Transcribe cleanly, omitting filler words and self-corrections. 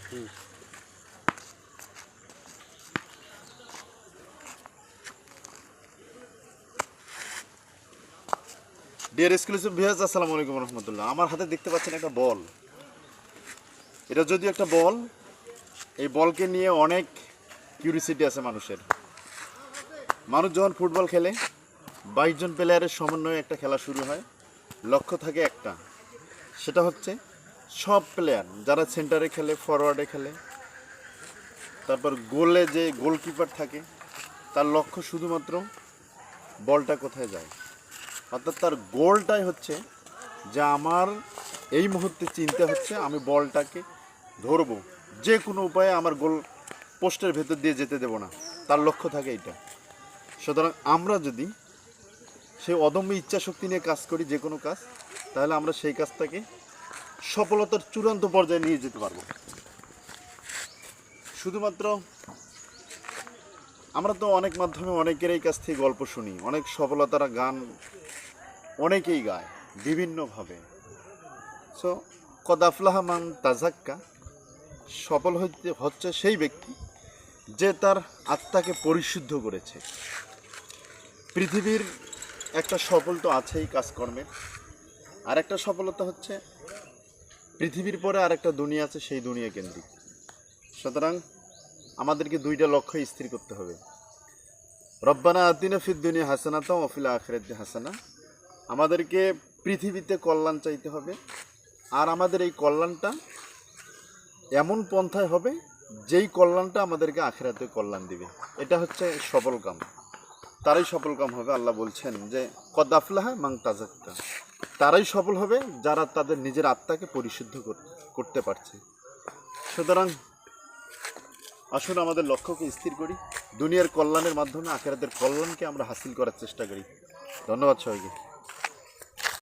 Deer exclusive viewers, আসসালামু আলাইকুম রহমতুল্লাহ। আমার হাতে দেখতে পাচ্ছেন একটা বল। এটা যদিও একটা বল, এই বলকে নিয়ে অনেক কিউরিসিটি আছে মানুষের। মানুষ যখন ফুটবল খেলে 22 জন প্লেয়ারের সমন্বয়ে একটা খেলা শুরু হয়। লক্ষ্য থাকে একটা, সেটা হচ্ছে সব প্লেয়ার যারা সেন্টারে খেলে, ফরওয়ার্ডে খেলে, তারপর গোলে যে গোলকিপার থাকে, তার লক্ষ্য শুধুমাত্র বলটা কোথায় যায়, অর্থাৎ তার গোলটাই হচ্ছে যে আমার এই মুহূর্তে চিন্তা হচ্ছে আমি বলটাকে ধরবো, যে কোনো উপায়ে আমার গোল পোস্টের ভেতর দিয়ে যেতে দেব না, তার লক্ষ্য থাকে এইটা। সুতরাং আমরা যদি সেই অদম্য ইচ্ছা শক্তি নিয়ে কাজ করি যে কোনো কাজ, তাহলে আমরা সেই কাজটাকে সফলতার চূড়ান্ত পর্যায়ে নিয়ে যেতে পারবো। শুধুমাত্র আমরা তো অনেক মাধ্যমে অনেকেরই কাছ থেকে গল্প শুনি, অনেক সফলতার গান অনেকেই গায় বিভিন্নভাবে। সো কদ আফলাহা মান তাজাক্কা, সফল হচ্ছে সেই ব্যক্তি যে তার আত্মাকে পরিশুদ্ধ করেছে। পৃথিবীর একটা সফল তো আছেই কাজকর্মের, আর একটা সফলতা হচ্ছে পৃথিবীর পরে আর একটা দুনিয়া আছে, সেই দুনিয়া কেন্দ্রিক। সুতরাং আমাদেরকে দুইটা লক্ষ্য স্থির করতে হবে। রব্বানা আতিনা ফিদ দুনিয়া হাসানাতা ওয়া ফিল আখিরাতি হাসানা, আমাদেরকে পৃথিবীতে কল্যাণ চাইতে হবে, আর আমাদের এই কল্যাণটা এমন পন্থায় হবে যেই কল্যাণটা আমাদেরকে আখিরাতে কল্যাণ দিবে। এটা হচ্ছে সফল কাম, তারাই সফল কাম হবে। আল্লাহ বলছেন যে কদ আফলাহা মান তাজাক্কা, তারাই সফল হবে যারা তাদের নিজের আত্মাকে পরিশুদ্ধ করতে পারছে। সুতরাং আসুন আমাদের লক্ষ্যকে স্থির করি, দুনিয়ার কল্যাণের মাধ্যমে আখিরাতের কল্যাণকে আমরা হাসিল করার চেষ্টা করি। ধন্যবাদ সবাইকে।